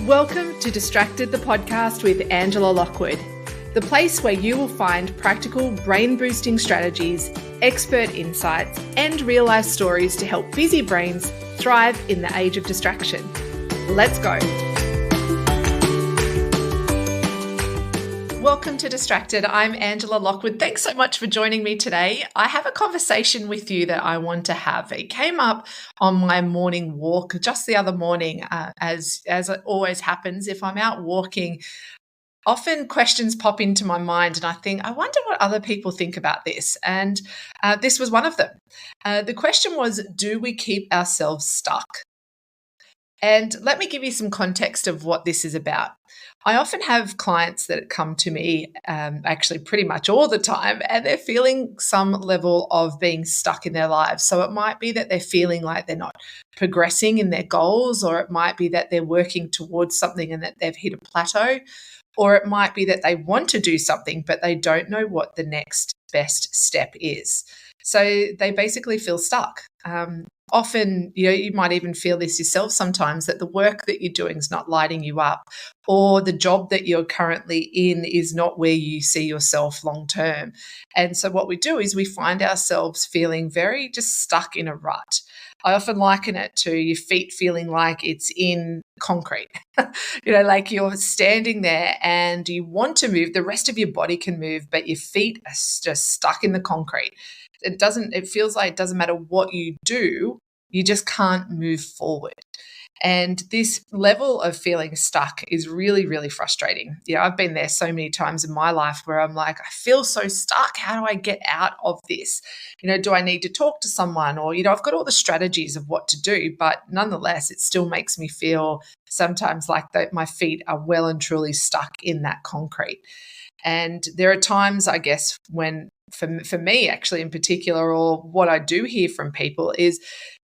Welcome to Distracted, the podcast with Angela Lockwood, the place where you will find practical brain-boosting strategies, expert insights, and real-life stories to help busy brains thrive in the age of distraction. Let's go. Welcome to Distracted. I'm Angela Lockwood. Thanks so much for joining me today. I have a conversation with you that I want to have. It came up on my morning walk just the other morning, as it always happens. If I'm out walking, often questions pop into my mind and I think, I wonder what other people think about this. And this was one of them. The question was, do we keep ourselves stuck? And let me give you some context of what this is about. I often have clients that come to me, actually pretty much all the time, and they're feeling some level of being stuck in their lives. So it might be that they're feeling like they're not progressing in their goals, or it might be that they're working towards something and that they've hit a plateau, or it might be that they want to do something, but they don't know what the next best step is. So they basically feel stuck. Often, you might even feel this yourself sometimes, that the work that you're doing is not lighting you up, or the job that you're currently in is not where you see yourself long term. And so what we do is we find ourselves feeling very just stuck in a rut. I often liken it to your feet feeling like it's in concrete. Like you're standing there and you want to move, the rest of your body can move, but your feet are just stuck in the concrete. It feels like it doesn't matter what you do, you just can't move forward. And this level of feeling stuck is really, really frustrating. I've been there so many times in my life where I'm like, I feel so stuck. How do I get out of this? Do I need to talk to someone? Or, I've got all the strategies of what to do, but nonetheless, it still makes me feel sometimes like that my feet are well and truly stuck in that concrete. And there are times, I guess, when for me, actually, in particular, or what I do hear from people is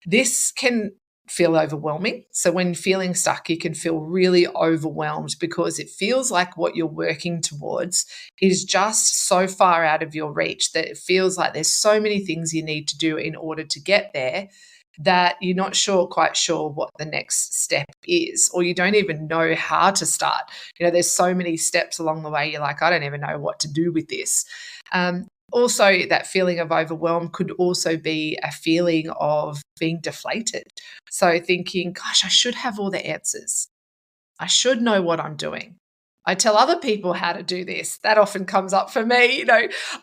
this can feel overwhelming. So when feeling stuck, you can feel really overwhelmed because it feels like what you're working towards is just so far out of your reach that it feels like there's so many things you need to do in order to get there that you're not quite sure what the next step is, or you don't even know how to start. There's so many steps along the way. You're like, I don't even know what to do with this. Also, that feeling of overwhelm could also be a feeling of being deflated. So thinking, gosh, I should have all the answers. I should know what I'm doing. I tell other people how to do this. That often comes up for me.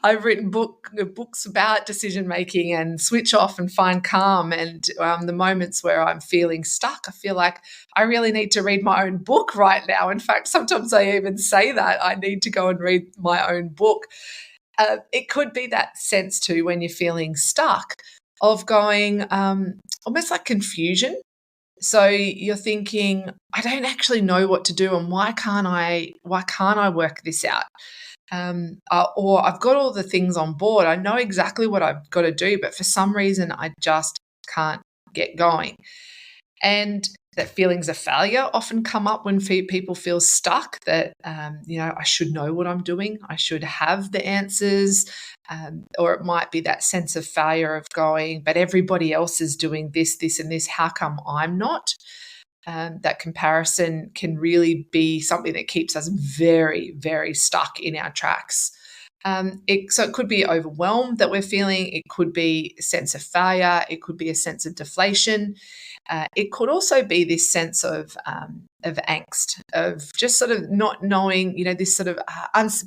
I've written books about decision making and switch off and find calm. And the moments where I'm feeling stuck, I feel like I really need to read my own book right now. In fact, sometimes I even say that I need to go and read my own book. It could be that sense too when you're feeling stuck of going almost like confusion. So you're thinking, I don't actually know what to do, and why can't I work this out? Or I've got all the things on board. I know exactly what I've got to do, but for some reason I just can't get going. And that feelings of failure often come up when people feel stuck, that, I should know what I'm doing. I should have the answers. Or it might be that sense of failure of going, but everybody else is doing this, this, and this. How come I'm not? That comparison can really be something that keeps us very, very stuck in our tracks. So it could be overwhelmed that we're feeling. It could be a sense of failure. It could be a sense of deflation. It could also be this sense of angst, of just sort of not knowing, this sort of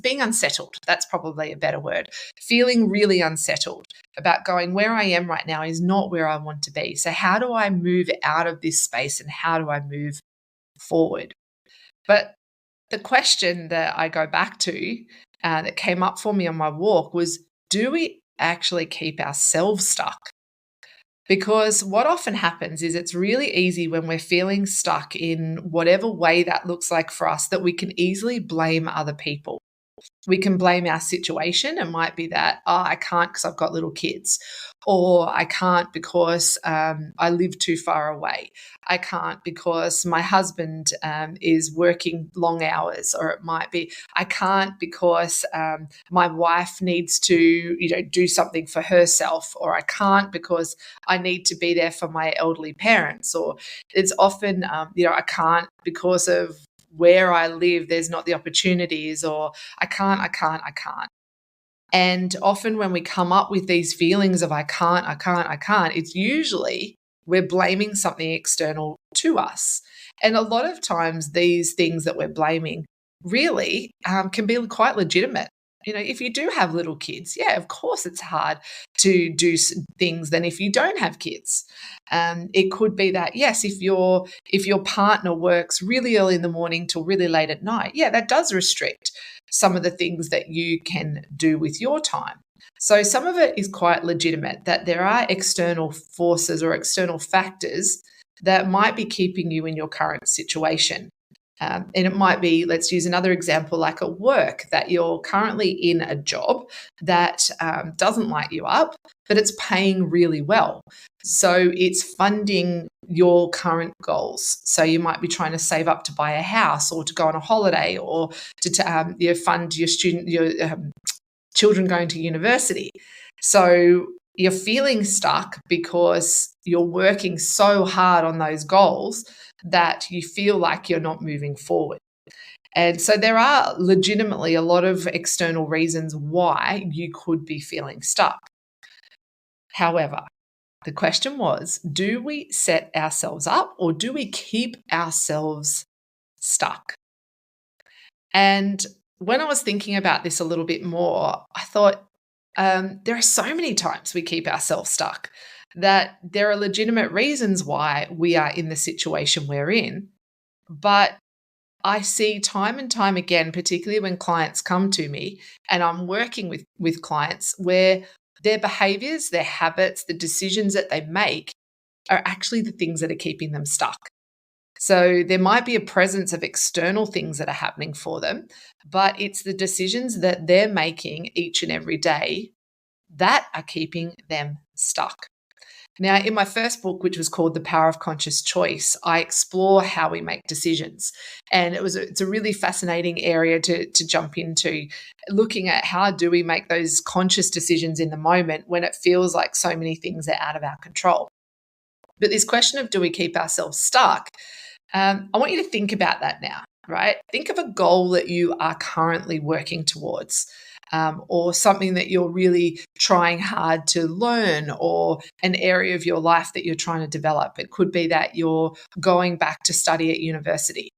being unsettled. That's probably a better word. Feeling really unsettled about going, where I am right now is not where I want to be. So how do I move out of this space and how do I move forward? But the question that I go back to that came up for me on my walk was, do we actually keep ourselves stuck? Because what often happens is it's really easy when we're feeling stuck in whatever way that looks like for us, that we can easily blame other people. We can blame our situation. It might be that, oh, I can't because I've got little kids, or I can't because I live too far away. I can't because my husband is working long hours, or it might be I can't because my wife needs to, do something for herself, or I can't because I need to be there for my elderly parents, or it's often, I can't because of where I live, there's not the opportunities, or I can't, I can't, I can't. And often when we come up with these feelings of I can't, I can't, I can't, it's usually we're blaming something external to us. And a lot of times, these things that we're blaming really can be quite legitimate. If you do have little kids, yeah, of course it's hard to do things than if you don't have kids. It could be that, yes, if your partner works really early in the morning till really late at night, yeah, that does restrict some of the things that you can do with your time. So some of it is quite legitimate, that there are external forces or external factors that might be keeping you in your current situation. And it might be, let's use another example, like at work, that you're currently in a job that doesn't light you up, but it's paying really well. So it's funding your current goals. So you might be trying to save up to buy a house, or to go on a holiday, or to fund your children going to university. So you're feeling stuck because you're working so hard on those goals that you feel like you're not moving forward. And so there are legitimately a lot of external reasons why you could be feeling stuck. However, the question was, do we set ourselves up, or do we keep ourselves stuck? And when I was thinking about this a little bit more, I thought there are so many times we keep ourselves stuck, that there are legitimate reasons why we are in the situation we're in. But I see time and time again, particularly when clients come to me and I'm working with clients, where their behaviors, their habits, the decisions that they make are actually the things that are keeping them stuck. So there might be a presence of external things that are happening for them, but it's the decisions that they're making each and every day that are keeping them stuck. Now, in my first book, which was called The Power of Conscious Choice, I explore how we make decisions. And it's a really fascinating area to jump into, looking at how do we make those conscious decisions in the moment when it feels like so many things are out of our control. But this question of do we keep ourselves stuck, I want you to think about that now, right? Think of a goal that you are currently working towards. Or something that you're really trying hard to learn, or an area of your life that you're trying to develop. It could be that you're going back to study at university,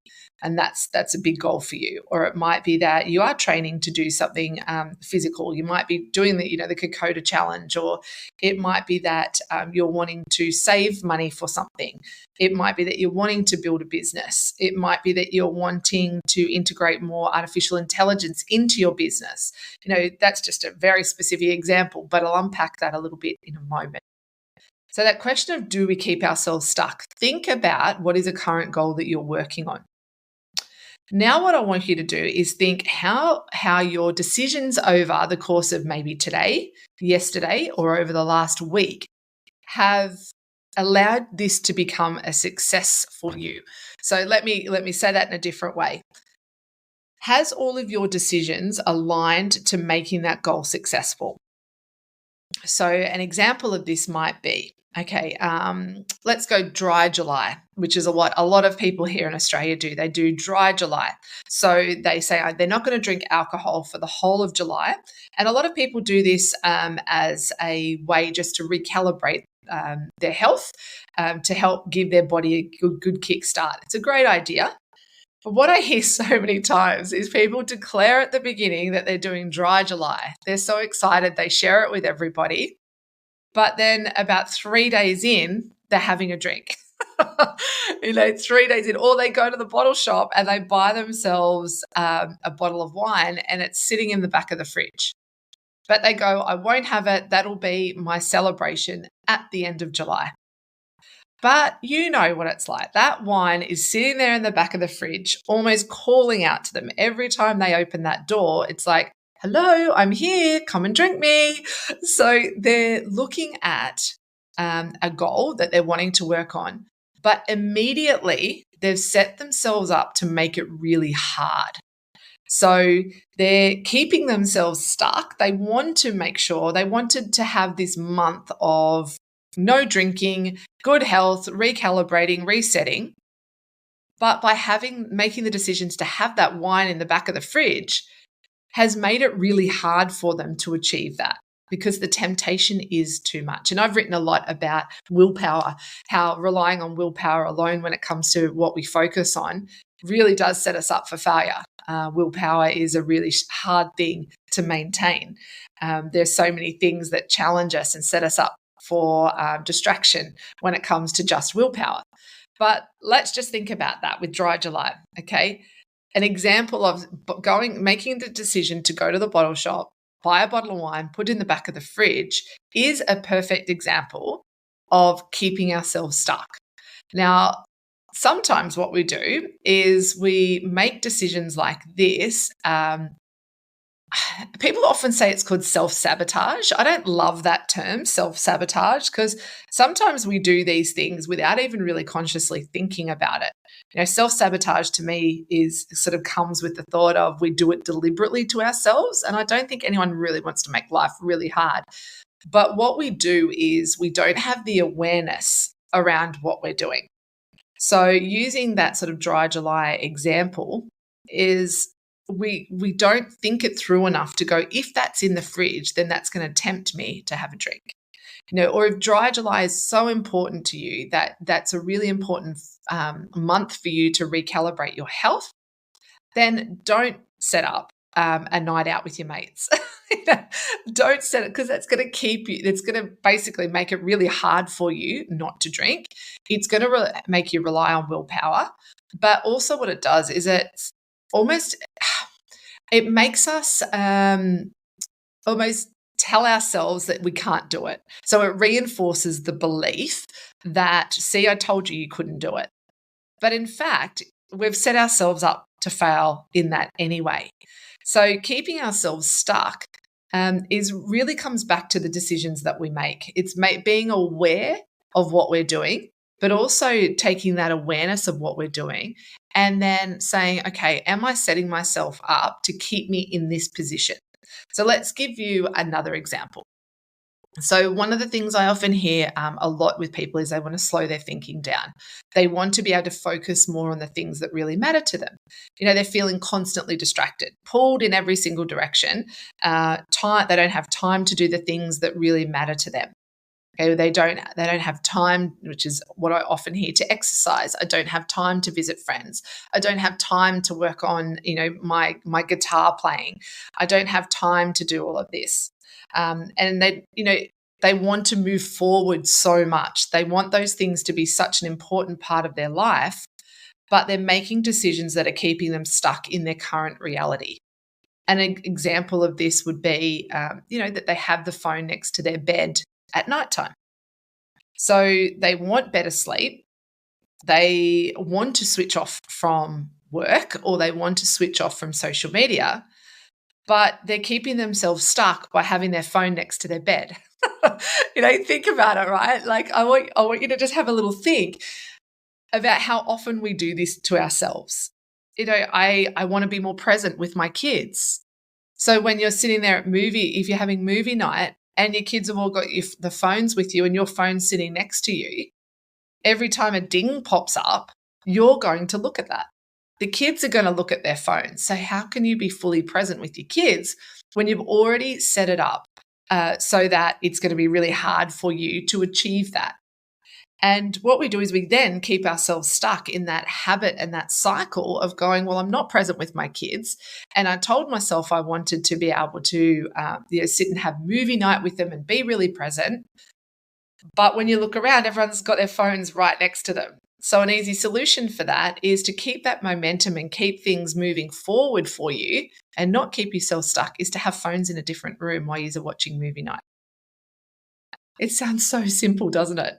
and that's a big goal for you. Or it might be that you are training to do something physical. You might be doing the Kokoda challenge, or it might be that you're wanting to save money for something. It might be that you're wanting to build a business. It might be that you're wanting to integrate more artificial intelligence into your business. That's just a very specific example, but I'll unpack that a little bit in a moment. So that question of do we keep ourselves stuck? Think about what is a current goal that you're working on. Now, what I want you to do is think how your decisions over the course of maybe today, yesterday, or over the last week have allowed this to become a success for you. So let me say that in a different way. Has all of your decisions aligned to making that goal successful? So an example of this might be, okay, let's go dry July, which is what a lot of people here in Australia do. They do dry July. So they say they're not going to drink alcohol for the whole of July. And a lot of people do this as a way just to recalibrate their health, to help give their body a good kickstart. It's a great idea. But what I hear so many times is people declare at the beginning that they're doing dry July. They're so excited, they share it with everybody. But then about 3 days in, they're having a drink. 3 days in, or they go to the bottle shop and they buy themselves a bottle of wine, and it's sitting in the back of the fridge. But they go, I won't have it. That'll be my celebration at the end of July. But you know what it's like. That wine is sitting there in the back of the fridge, almost calling out to them. Every time they open that door, it's like, hello, I'm here, come and drink me. So they're looking at a goal that they're wanting to work on, but immediately they've set themselves up to make it really hard. So they're keeping themselves stuck. They want to make sure, they wanted to have this month of no drinking, good health, recalibrating, resetting. But by making the decisions to have that wine in the back of the fridge has made it really hard for them to achieve that because the temptation is too much. And I've written a lot about willpower, how relying on willpower alone when it comes to what we focus on really does set us up for failure. Willpower is a really hard thing to maintain. There's so many things that challenge us and set us up for distraction when it comes to just willpower. But let's just think about that with Dry July, okay? An example of making the decision to go to the bottle shop, buy a bottle of wine, put it in the back of the fridge is a perfect example of keeping ourselves stuck. Now, sometimes what we do is we make decisions like this. People often say it's called self-sabotage. I don't love that term, self-sabotage, because sometimes we do these things without even really consciously thinking about it. Self-sabotage to me is sort of comes with the thought of we do it deliberately to ourselves. And I don't think anyone really wants to make life really hard. But what we do is we don't have the awareness around what we're doing. So using that sort of Dry July example is we don't think it through enough to go, if that's in the fridge, then that's going to tempt me to have a drink. Or if Dry July is so important to you that that's a really important month for you to recalibrate your health, then don't set up a night out with your mates. Don't set it, because that's going to keep you, it's going to basically make it really hard for you not to drink. It's going to make you rely on willpower. But also what it does is it makes us almost tell ourselves that we can't do it. So it reinforces the belief that, see, I told you couldn't do it. But in fact, we've set ourselves up to fail in that anyway. So keeping ourselves stuck really comes back to the decisions that we make. It's being aware of what we're doing, but also taking that awareness of what we're doing and then saying, okay, am I setting myself up to keep me in this position? So let's give you another example. So one of the things I often hear a lot with people is they want to slow their thinking down. They want to be able to focus more on the things that really matter to them. They're feeling constantly distracted, pulled in every single direction. They don't have time to do the things that really matter to them. Okay, they don't have time, which is what I often hear, to exercise. I don't have time to visit friends. I don't have time to work on, my guitar playing. I don't have time to do all of this. And they want to move forward so much. They want those things to be such an important part of their life, but they're making decisions that are keeping them stuck in their current reality. An example of this would be, that they have the phone next to their bed at nighttime. So they want better sleep. They want to switch off from work, or they want to switch off from social media, but they're keeping themselves stuck by having their phone next to their bed. Think about it, right? Like I want you to just have a little think about how often we do this to ourselves. I want to be more present with my kids. So when you're sitting there if you're having movie night and your kids have all got the phones with you and your phone's sitting next to you, every time a ding pops up, you're going to look at that. The kids are going to look at their phones. So how can you be fully present with your kids when you've already set it up so that it's going to be really hard for you to achieve that? And what we do is we then keep ourselves stuck in that habit and that cycle of going, well, I'm not present with my kids. And I told myself I wanted to be able to sit and have movie night with them and be really present. But when you look around, everyone's got their phones right next to them. So an easy solution for that is to keep that momentum and keep things moving forward for you and not keep yourself stuck, is to have phones in a different room while you're watching movie night. It sounds so simple, doesn't it?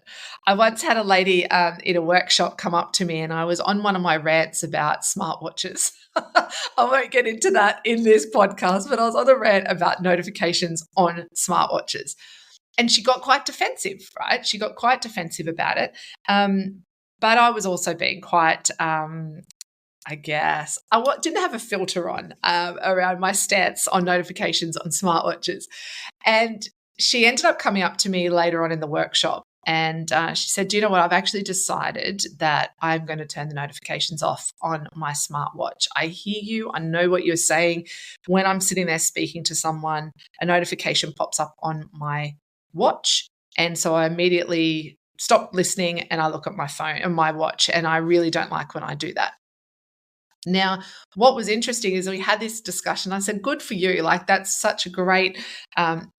I once had a lady in a workshop come up to me, and I was on one of my rants about smartwatches. I won't get into that in this podcast, but I was on a rant about notifications on smartwatches. And she got quite defensive, right? She got quite defensive about it. But I was also being quite, I guess, didn't have a filter on around my stance on notifications on smartwatches. And she ended up coming up to me later on in the workshop, and she said, "Do you know what? I've actually decided that I'm going to turn the notifications off on my smartwatch. I hear you. I know what you're saying. When I'm sitting there speaking to someone, a notification pops up on my watch. And so I immediately stop listening and I look at my phone and my watch. And I really don't like when I do that." Now, what was interesting is we had this discussion. I said, "Good for you. Like, that's such a great,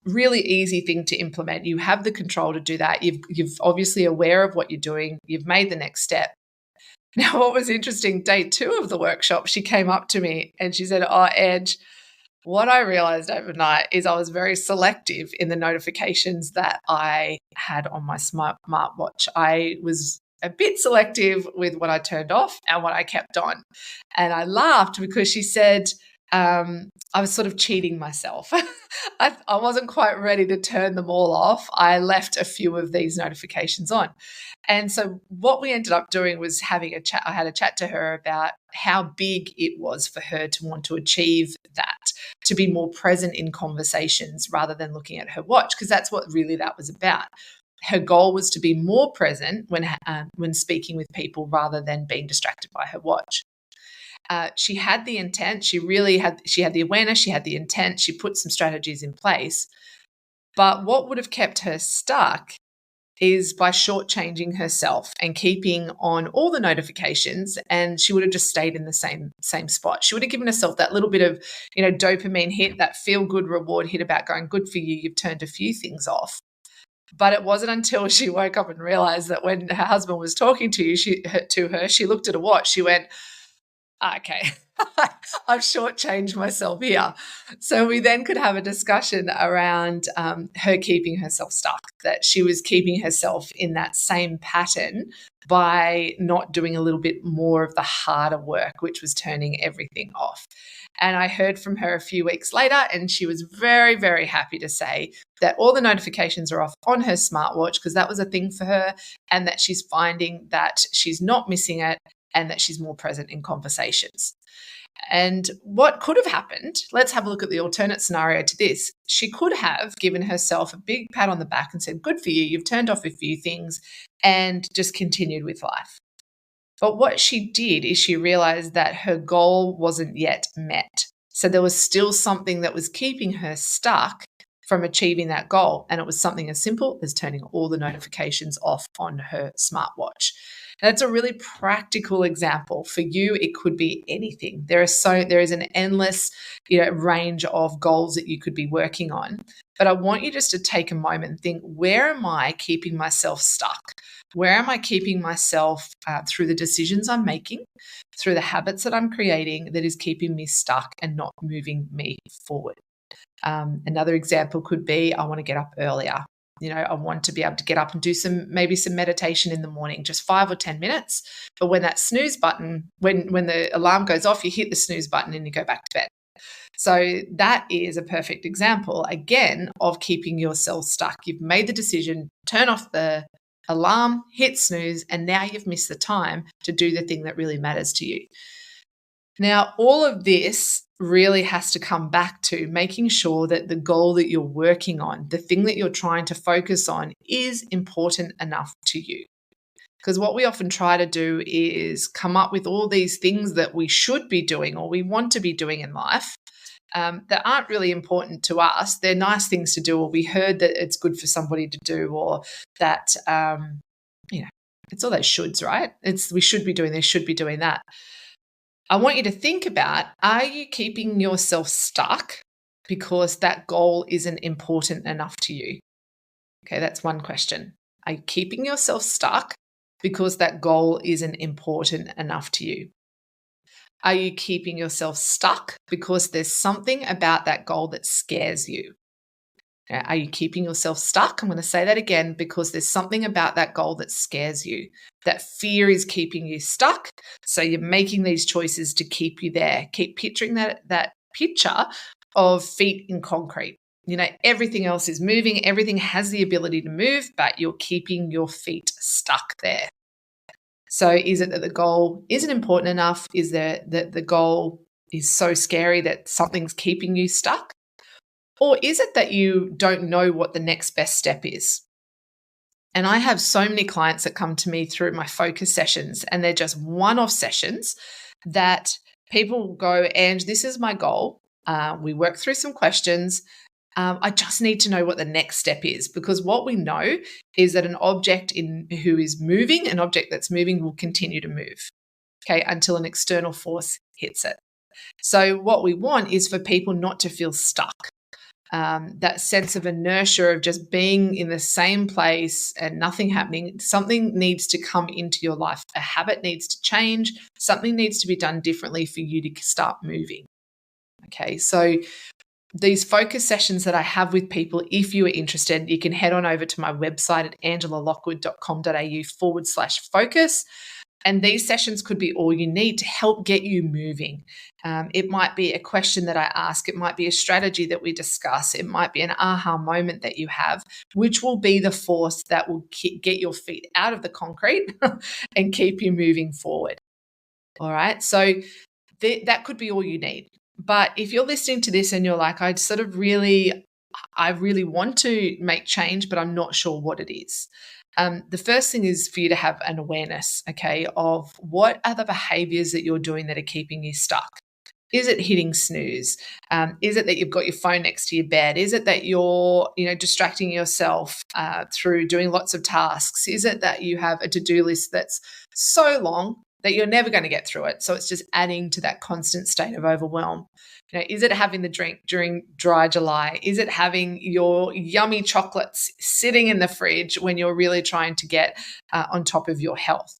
really easy thing to implement. You have the control to do that. You've obviously aware of what you're doing. You've made the next step." Now, what was interesting, day 2 of the workshop, she came up to me and she said, "Oh, Edge, what I realized overnight is I was very selective in the notifications that I had on my smartwatch. I was a bit selective with what I turned off and what I kept on." And I laughed because she said, I was sort of cheating myself. I wasn't quite ready to turn them all off. I left a few of these notifications on. And so what we ended up doing was having a chat. I had a chat to her about how big it was for her to want to achieve that, to be more present in conversations rather than looking at her watch, because that's what really that was about. Her goal was to be more present when speaking with people rather than being distracted by her watch. She had the intent. She had the awareness. She had the intent. She put some strategies in place. But what would have kept her stuck is by shortchanging herself and keeping on all the notifications, and she would have just stayed in the same spot. She would have given herself that little bit of, dopamine hit, that feel good reward hit about going, "Good for you, you've turned a few things off." But it wasn't until she woke up and realized that when her husband was talking to her, she looked at a watch. She went, "Okay, I've shortchanged myself here." So we then could have a discussion around her keeping herself stuck, that she was keeping herself in that same pattern by not doing a little bit more of the harder work, which was turning everything off. And I heard from her a few weeks later, and she was very, very happy to say that all the notifications are off on her smartwatch, because that was a thing for her, and that she's finding that she's not missing it and that she's more present in conversations. And what could have happened, let's have a look at the alternate scenario to this. She could have given herself a big pat on the back and said, "Good for you, you've turned off a few things," and just continued with life. But what she did is she realized that her goal wasn't yet met. So there was still something that was keeping her stuck from achieving that goal. And it was something as simple as turning all the notifications off on her smartwatch. That's a really practical example. For you, it could be anything. There is an endless, range of goals that you could be working on. But I want you just to take a moment and think, where am I keeping myself stuck? Where am I keeping myself through the decisions I'm making, through the habits that I'm creating, that is keeping me stuck and not moving me forward? Another example could be, I want to get up earlier. I want to be able to get up and do maybe some meditation in the morning, just 5 or 10 minutes. But when that snooze button, when the alarm goes off, you hit the snooze button and you go back to bed. So that is a perfect example, again, of keeping yourself stuck. You've made the decision, turn off the alarm, hit snooze, and now you've missed the time to do the thing that really matters to you. Now, all of this really has to come back to making sure that the goal that you're working on, the thing that you're trying to focus on, is important enough to you. Because what we often try to do is come up with all these things that we should be doing or we want to be doing in life that aren't really important to us. They're nice things to do, or we heard that it's good for somebody to do, or that, it's all those shoulds, right? We should be doing this, should be doing that. I want you to think about, are you keeping yourself stuck because that goal isn't important enough to you? Okay, that's one question. Are you keeping yourself stuck because that goal isn't important enough to you? Are you keeping yourself stuck because there's something about that goal that scares you? Are you keeping yourself stuck? I'm going to say that again because there's something about that goal that scares you. That fear is keeping you stuck. So you're making these choices to keep you there. Keep picturing that picture of feet in concrete. Everything else is moving. Everything has the ability to move, but you're keeping your feet stuck there. So is it that the goal isn't important enough? Is that the goal is so scary that something's keeping you stuck? Or is it that you don't know what the next best step is? And I have so many clients that come to me through my focus sessions, and they're just one-off sessions that people go, and this is my goal. We work through some questions. I just need to know what the next step is, because what we know is that an object an object that's moving will continue to move, okay, until an external force hits it. So what we want is for people not to feel stuck. That sense of inertia of just being in the same place and nothing happening. Something needs to come into your life. A habit needs to change. Something needs to be done differently for you to start moving. Okay, so these focus sessions that I have with people, if you are interested, you can head on over to my website at angelalockwood.com.au/focus. And these sessions could be all you need to help get you moving. It might be a question that I ask. It might be a strategy that we discuss. It might be an aha moment that you have, which will be the force that will get your feet out of the concrete and keep you moving forward. All right. So that could be all you need. But if you're listening to this and you're like, I really want to make change, but I'm not sure what it is. The first thing is for you to have an awareness, okay, of what are the behaviors that you're doing that are keeping you stuck. Is it hitting snooze? Is it that you've got your phone next to your bed? Is it that you're, distracting yourself through doing lots of tasks? Is it that you have a to-do list that's so long that you're never going to get through it? So it's just adding to that constant state of overwhelm. Is it having the drink during dry July? Is it having your yummy chocolates sitting in the fridge when you're really trying to get on top of your health?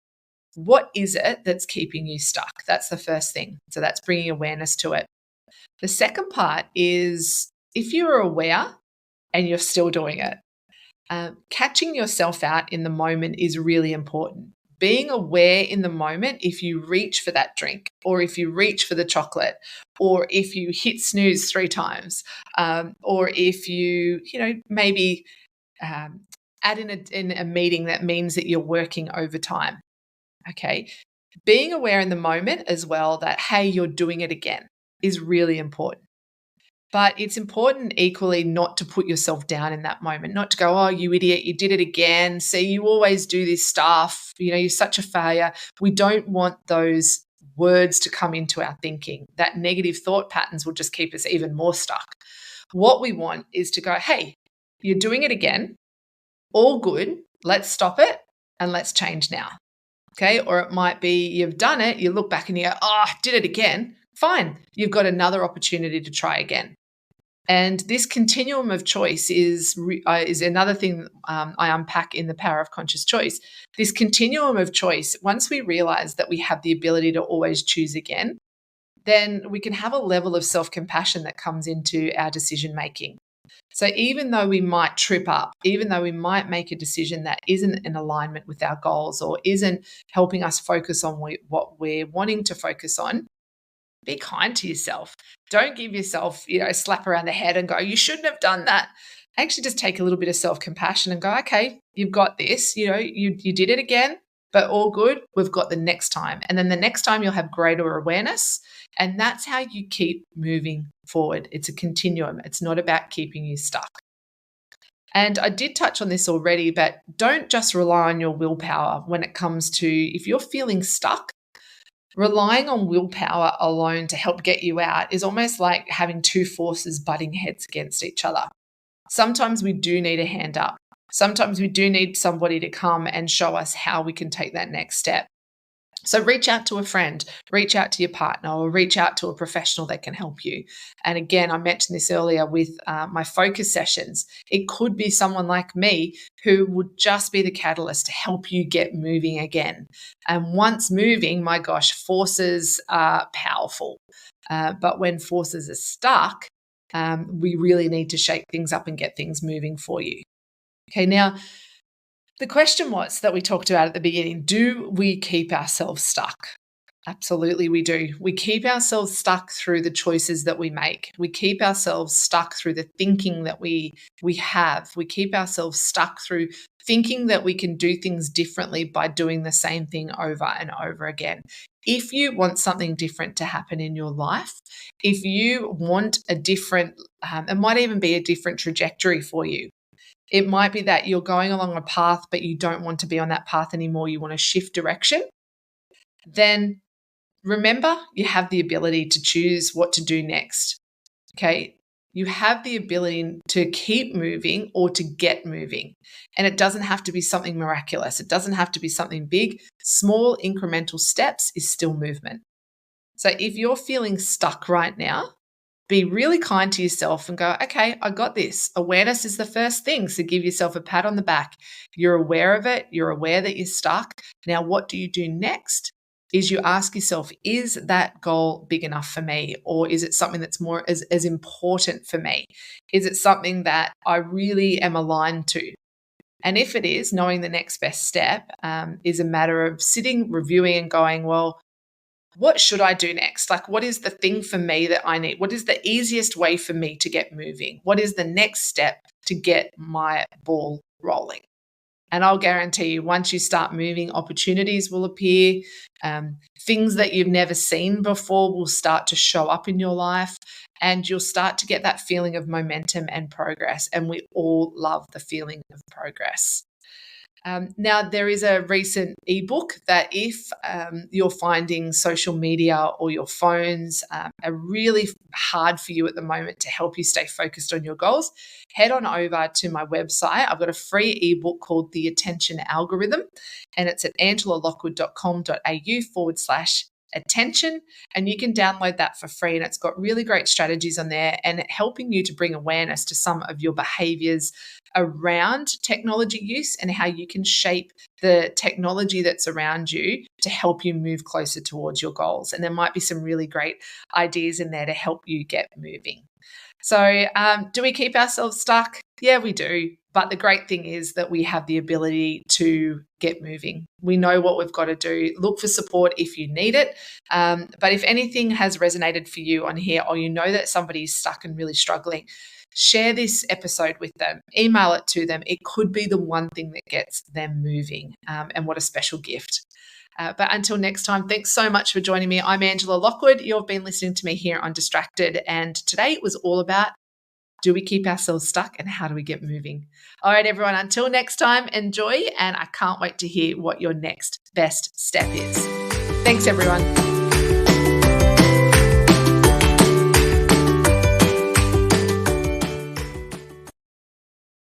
What is it that's keeping you stuck? That's the first thing. So that's bringing awareness to it. The second part is if you're aware and you're still doing it, catching yourself out in the moment is really important. Being aware in the moment if you reach for that drink, or if you reach for the chocolate, or if you hit snooze 3 times, or if you, maybe add in a meeting that means that you're working overtime. Okay. Being aware in the moment as well that, hey, you're doing it again is really important. But it's important equally not to put yourself down in that moment, not to go, oh, you idiot, you did it again. See, you always do this stuff. You're such a failure. We don't want those words to come into our thinking. That negative thought patterns will just keep us even more stuck. What we want is to go, hey, you're doing it again. All good. Let's stop it and let's change now. Okay. Or it might be you've done it. You look back and you go, oh, I did it again. Fine. You've got another opportunity to try again. And this continuum of choice is another thing I unpack in The Power of Conscious Choice. This continuum of choice, once we realize that we have the ability to always choose again, then we can have a level of self-compassion that comes into our decision making. So even though we might trip up, even though we might make a decision that isn't in alignment with our goals or isn't helping us focus on what we're wanting to focus on, be kind to yourself. Don't give yourself, a slap around the head and go, you shouldn't have done that. Actually, just take a little bit of self-compassion and go, okay, you've got this. You did it again, but all good. We've got the next time. And then the next time you'll have greater awareness. And that's how you keep moving forward. It's a continuum. It's not about keeping you stuck. And I did touch on this already, but don't just rely on your willpower when it comes to if you're feeling stuck. Relying on willpower alone to help get you out is almost like having two forces butting heads against each other. Sometimes we do need a hand up. Sometimes we do need somebody to come and show us how we can take that next step. So reach out to a friend, reach out to your partner, or reach out to a professional that can help you. And again, I mentioned this earlier with my focus sessions. It could be someone like me who would just be the catalyst to help you get moving again. And once moving, my gosh, forces are powerful. But when forces are stuck, we really need to shake things up and get things moving for you. Okay, now the question was that we talked about at the beginning, do we keep ourselves stuck? Absolutely, we do. We keep ourselves stuck through the choices that we make. We keep ourselves stuck through the thinking that we have. We keep ourselves stuck through thinking that we can do things differently by doing the same thing over and over again. If you want something different to happen in your life, if you want a different, it might even be a different trajectory for you. It might be that you're going along a path, but you don't want to be on that path anymore. You want to shift direction. Then remember, you have the ability to choose what to do next. Okay. You have the ability to keep moving or to get moving. And it doesn't have to be something miraculous. It doesn't have to be something big. Small incremental steps is still movement. So if you're feeling stuck right now, be really kind to yourself and go, okay, I got this. Awareness is the first thing. So give yourself a pat on the back. You're aware of it. You're aware that you're stuck. Now, what do you do next? Is you ask yourself, is that goal big enough for me? Or is it something that's more as important for me? Is it something that I really am aligned to? And if it is, knowing the next best step is a matter of sitting, reviewing and going, well, what should I do next? Like, what is the thing for me that I need? What is the easiest way for me to get moving? What is the next step to get my ball rolling? And I'll guarantee you, once you start moving, opportunities will appear. Things that you've never seen before will start to show up in your life, and you'll start to get that feeling of momentum and progress. And we all love the feeling of progress. Now, there is a recent ebook that if you're finding social media or your phones are really hard for you at the moment to help you stay focused on your goals, head on over to my website. I've got a free ebook called The Attention Algorithm, and it's at angelalockwood.com.au/attention, and you can download that for free, and it's got really great strategies on there and helping you to bring awareness to some of your behaviors around technology use and how you can shape the technology that's around you to help you move closer towards your goals. And there might be some really great ideas in there to help you get moving. So do we keep ourselves stuck? Yeah, we do. But the great thing is that we have the ability to get moving. We know what we've got to do. Look for support if you need it. But if anything has resonated for you on here, or you know that somebody's stuck and really struggling, share this episode with them, email it to them. It could be the one thing that gets them moving. And what a special gift. But until next time, thanks so much for joining me. I'm Angela Lockwood. You've been listening to me here on Distracted. And today it was all about, do we keep ourselves stuck and how do we get moving? All right, everyone, until next time, enjoy. And I can't wait to hear what your next best step is. Thanks, everyone.